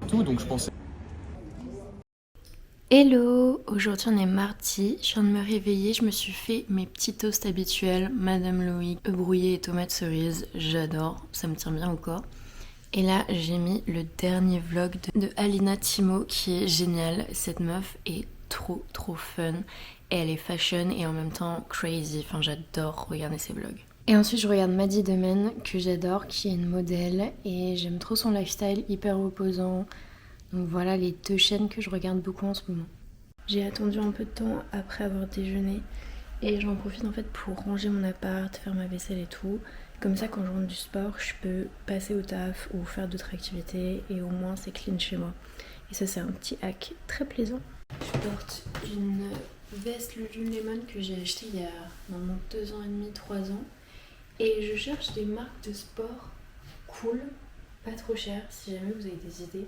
tout, donc je pensais. Hello, aujourd'hui on est mardi, je viens de me réveiller, je me suis fait mes petits toasts habituels, Madame Loïc, œufs brouillés et tomates cerises, j'adore, ça me tient bien au corps. Et là j'ai mis le dernier vlog de Alina Timo qui est génial, cette meuf est trop fun, et elle est fashion et en même temps crazy, enfin j'adore regarder ses vlogs. Et ensuite je regarde Maddy Demen que j'adore, qui est une modèle et j'aime trop son lifestyle hyper reposant. Donc voilà les deux chaînes que je regarde beaucoup en ce moment. J'ai attendu un peu de temps après avoir déjeuné et j'en profite en fait pour ranger mon appart, faire ma vaisselle et tout. Comme ça quand je rentre du sport, je peux passer au taf ou faire d'autres activités et au moins c'est clean chez moi. Et ça c'est un petit hack très plaisant. Je porte une veste Lululemon que j'ai achetée il y a maintenant 2 ans et demi, 3 ans. Et je cherche des marques de sport cool, pas trop chères, si jamais vous avez des idées.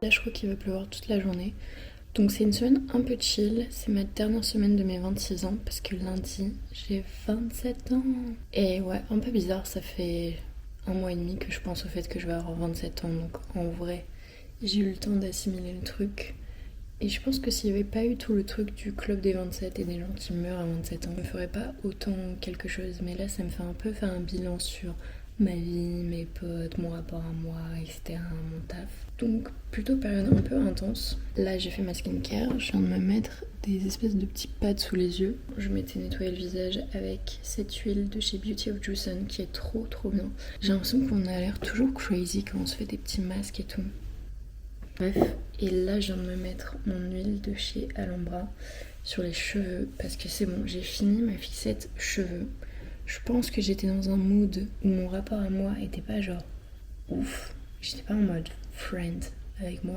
Là je crois qu'il va pleuvoir toute la journée. Donc c'est une semaine un peu chill. C'est ma dernière semaine de mes 26 ans parce que lundi j'ai 27 ans. Et ouais, un peu bizarre, ça fait 1 mois et demi que je pense au fait que je vais avoir 27 ans. Donc en vrai, j'ai eu le temps d'assimiler le truc. Et je pense que s'il n'y avait pas eu tout le truc du club des 27 et des gens qui meurent à 27 ans, je me ferais pas autant quelque chose. Mais là ça me fait un peu faire un bilan sur ma vie, mes potes, mon rapport à moi, etc., mon taf. Donc plutôt période un peu intense. Là j'ai fait ma skincare, je viens de me mettre des espèces de petits pads sous les yeux. Je m'étais nettoyé le visage avec cette huile de chez Beauty of Juicen qui est trop bien. J'ai l'impression qu'on a l'air toujours crazy quand on se fait des petits masques et tout. Bref, et là je viens de me mettre mon huile de chez Alhambra sur les cheveux parce que c'est bon, j'ai fini ma fixette cheveux. Je pense que j'étais dans un mood où mon rapport à moi était pas genre ouf. J'étais pas en mode friend avec moi.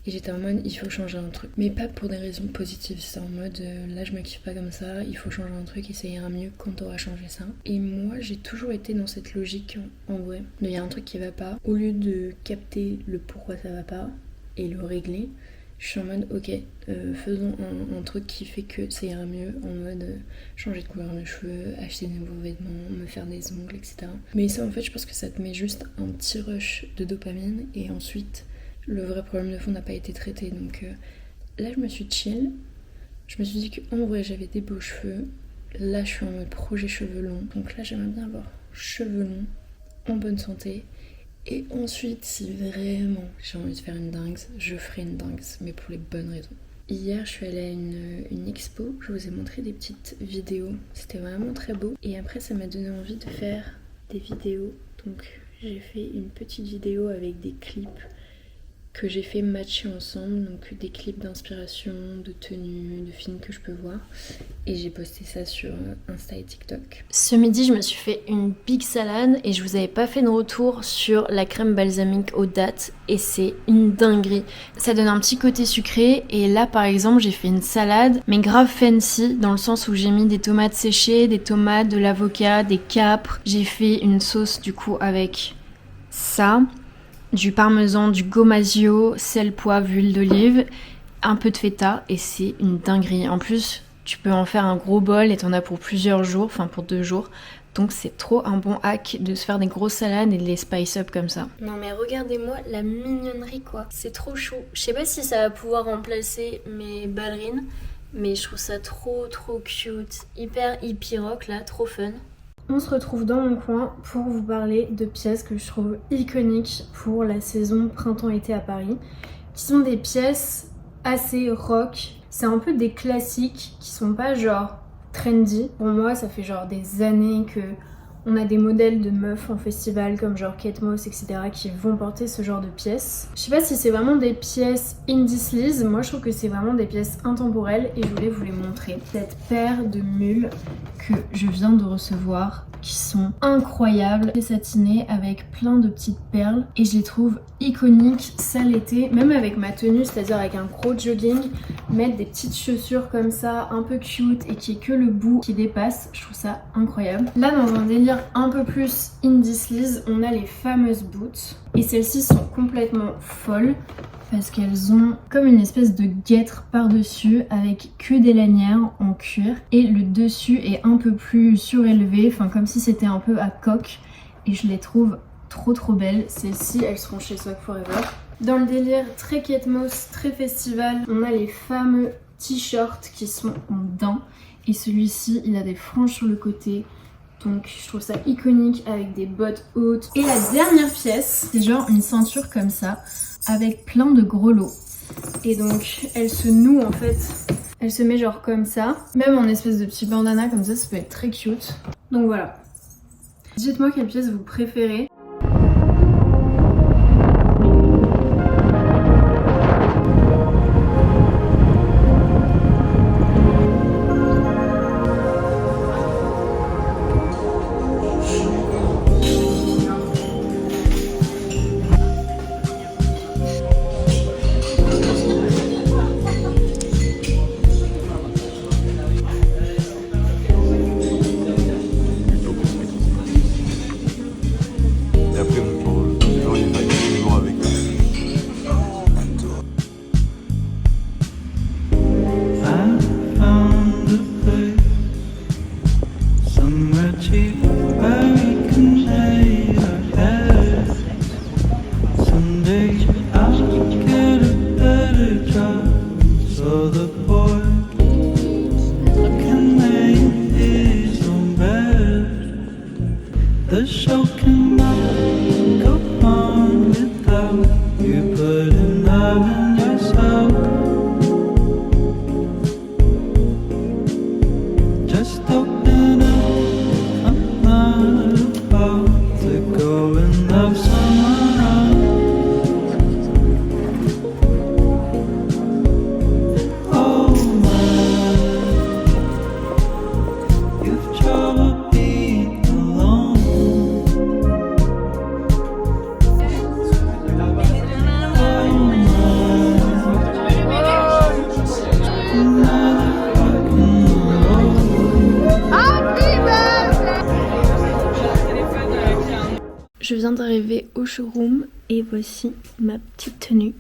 Et j'étais en mode il faut changer un truc. Mais pas pour des raisons positives. C'est en mode là je me kiffe pas comme ça, il faut changer un truc et ça ira mieux quand t'auras changé ça. Et moi j'ai toujours été dans cette logique en vrai. Il y a un truc qui va pas. Au lieu de capter le pourquoi ça va pas et le régler, je suis en mode ok, faisons un truc qui fait que ça ira mieux, en mode changer de couleur de cheveux, acheter de nouveaux vêtements, me faire des ongles, etc. Mais ça en fait je pense que ça te met juste un petit rush de dopamine et ensuite le vrai problème de fond n'a pas été traité. Donc là je me suis chill, je me suis dit qu'en vrai j'avais des beaux cheveux, là je suis en mode projet cheveux longs, donc là j'aimerais bien avoir cheveux longs, en bonne santé. Et ensuite, si vraiment j'ai envie de faire une dingue, je ferai une dingue, mais pour les bonnes raisons. Hier, je suis allée à une expo, je vous ai montré des petites vidéos, c'était vraiment très beau. Et après, ça m'a donné envie de faire des vidéos. Donc, j'ai fait une petite vidéo avec des clips que j'ai fait matcher ensemble, donc des clips d'inspiration, de tenues, de films que je peux voir. Et j'ai posté ça sur Insta et TikTok. Ce midi, je me suis fait une big salade et je vous avais pas fait de retour sur la crème balsamique aux dattes et c'est une dinguerie. Ça donne un petit côté sucré et là, par exemple, j'ai fait une salade mais grave fancy dans le sens où j'ai mis des tomates séchées, des tomates, de l'avocat, des capres. J'ai fait une sauce du coup avec ça, du parmesan, du gomasio, sel, poivre, huile d'olive, un peu de feta et c'est une dinguerie. En plus, tu peux en faire un gros bol et t'en as pour plusieurs jours, enfin pour 2 jours. Donc c'est trop un bon hack de se faire des grosses salades et de les spice up comme ça. Non mais regardez-moi la mignonnerie quoi, c'est trop chou. Je sais pas si ça va pouvoir remplacer mes ballerines, mais je trouve ça trop cute, hyper hippie rock là, trop fun. On se retrouve dans mon coin pour vous parler de pièces que je trouve iconiques pour la saison printemps-été à Paris, qui sont des pièces assez rock. C'est un peu des classiques qui sont pas genre trendy. Pour moi, ça fait genre des années que On a des modèles de meufs en festival comme genre Kate Moss, etc. qui vont porter ce genre de pièces. Je sais pas si c'est vraiment des pièces indie sleaze, moi je trouve que c'est vraiment des pièces intemporelles et je voulais vous les montrer. Cette paire de mules que je viens de recevoir qui sont incroyables, et satinées avec plein de petites perles et je les trouve iconiques ça l'été, même avec ma tenue, c'est-à-dire avec un gros jogging, mettre des petites chaussures comme ça un peu cute et qui est que le bout qui dépasse, je trouve ça incroyable. Là dans un délire un peu plus indie sleaze, on a les fameuses boots et celles-ci sont complètement folles parce qu'elles ont comme une espèce de guêtre par-dessus avec que des lanières en cuir et le dessus est un peu plus surélevé, enfin comme si c'était un peu à coque et je les trouve trop belles. Celles-ci elles seront chez Swag Forever. Dans le délire très Kate Moss, très festival, on a les fameux t-shirts qui sont en daim et celui-ci il a des franges sur le côté. Donc je trouve ça iconique avec des bottes hautes. Et la dernière pièce, c'est genre une ceinture comme ça avec plein de grelots. Et donc elle se noue en fait, elle se met genre comme ça. Même en espèce de petit bandana comme ça peut être très cute. Donc voilà. Dites-moi quelle pièce vous préférez. Je viens d'arriver au showroom et voici ma petite tenue.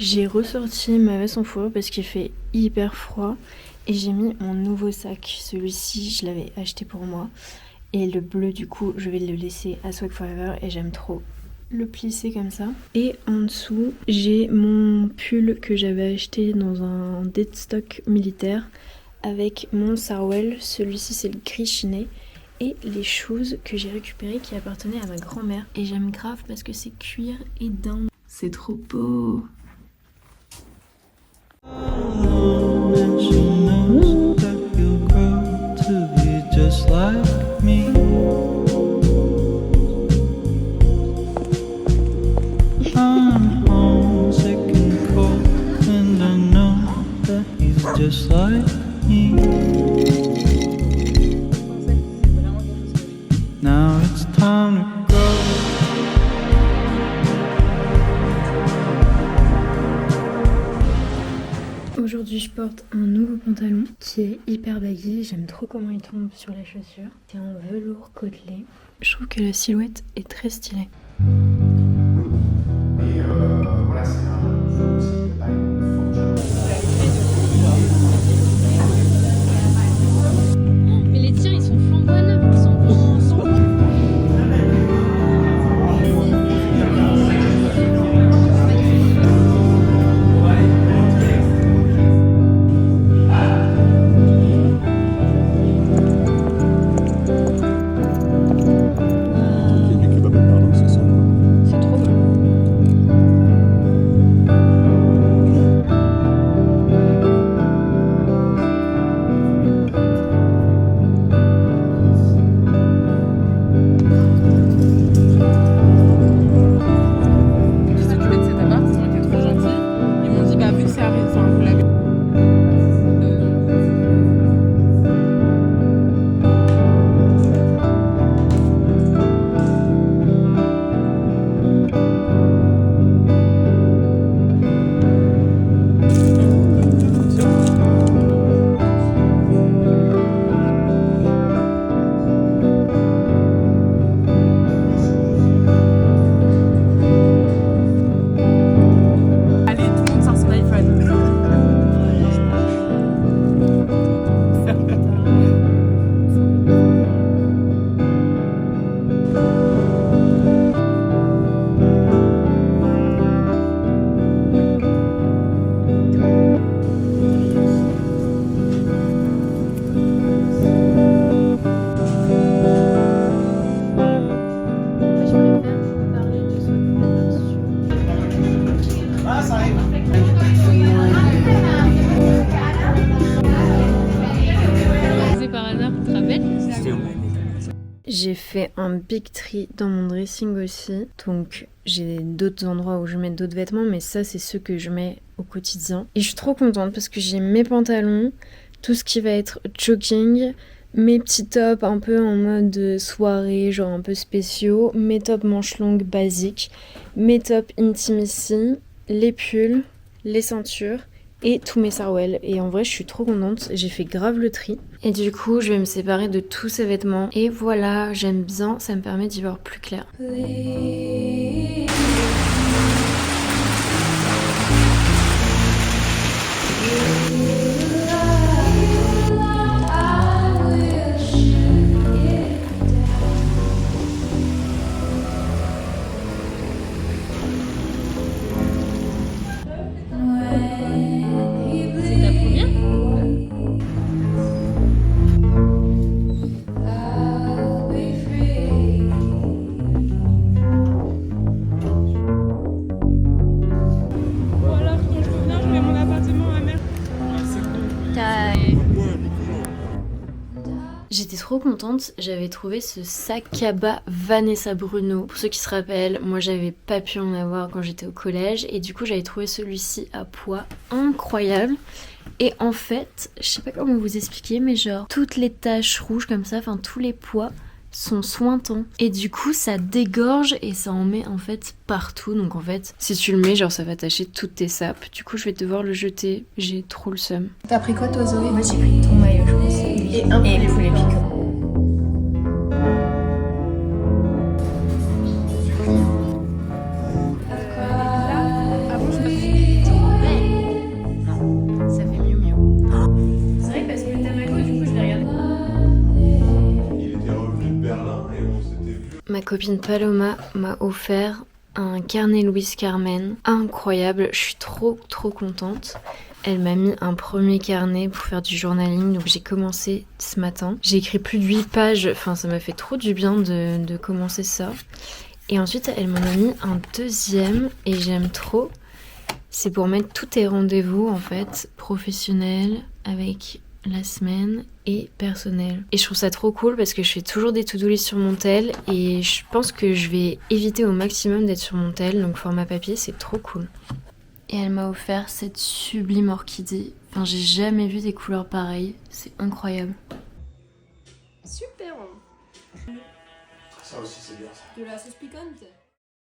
J'ai ressorti ma veste en fourrure parce qu'il fait hyper froid et j'ai mis mon nouveau sac. Celui-ci, je l'avais acheté pour moi et le bleu du coup, je vais le laisser à Swag Forever et j'aime trop le plisser comme ça. Et en dessous, j'ai mon pull que j'avais acheté dans un dead stock militaire avec mon Sarwell. Celui-ci, c'est le gris chiné. Et les choses que j'ai récupérées qui appartenaient à ma grand-mère. Et j'aime grave parce que c'est cuir et daim. C'est trop beau. Now it's time to grow. Aujourd'hui je porte un nouveau pantalon qui est hyper baggy, j'aime trop comment il tombe sur les chaussures. C'est en velours côtelé. Je trouve que la silhouette est très stylée. Et voilà, c'est un jeu aussi de taille forte. Mais les tiens ils sont flambant neufs, ils sont Il y a du kebab à Berlin ce soir. C'est par hasard, tu te rappelles? J'ai fait un big tri dans mon dressing aussi, donc j'ai d'autres endroits où je mets d'autres vêtements, mais ça c'est ceux que je mets au quotidien. Et je suis trop contente parce que j'ai mes pantalons, tout ce qui va être jogging, mes petits tops un peu en mode soirée, genre un peu spéciaux, mes tops manches longues basiques, mes tops intimacy, les pulls, les ceintures et tous mes sarouels. Et en vrai je suis trop contente, j'ai fait grave le tri. Et du coup je vais me séparer de tous ces vêtements. Et voilà, j'aime bien, ça me permet d'y voir plus clair. C'est ta première? Ou alors quand je reviens, je mets mon appartement à mer. J'étais trop contente, j'avais trouvé ce sac à bas Vanessa Bruno. Pour ceux qui se rappellent, moi j'avais pas pu en avoir quand j'étais au collège et du coup j'avais trouvé celui-ci à poids incroyable. Et en fait, je sais pas comment vous expliquer, mais genre toutes les taches rouges comme ça, enfin tous les pois sont sointants. Et du coup ça dégorge et ça en met en fait partout. Donc en fait, si tu le mets, genre ça va tacher toutes tes sapes. Du coup je vais devoir le jeter, j'ai trop le seum. T'as pris quoi toi Zoé? Moi j'ai pris ton maillot, je pense. Et un poulet piquant. Ça fait mieux. C'est vrai que parce que le tamago, du coup je l'ai regardé. Il était revenu de Berlin et on s'était vu. Ma copine Paloma m'a offert un carnet Louise Carmen incroyable, je suis trop contente. Elle m'a mis un premier carnet pour faire du journaling, donc j'ai commencé ce matin. J'ai écrit plus de 8 pages, enfin ça m'a fait trop du bien de commencer ça. Et ensuite elle m'en a mis un deuxième et j'aime trop. C'est pour mettre tous tes rendez-vous en fait, professionnels, avec la semaine et personnel. Et je trouve ça trop cool parce que je fais toujours des to-do list sur mon tel et je pense que je vais éviter au maximum d'être sur mon tel, donc format papier c'est trop cool. Et elle m'a offert cette sublime orchidée. Enfin j'ai jamais vu des couleurs pareilles, c'est incroyable. Super. Ça aussi c'est bien ça. De la sauce piquante.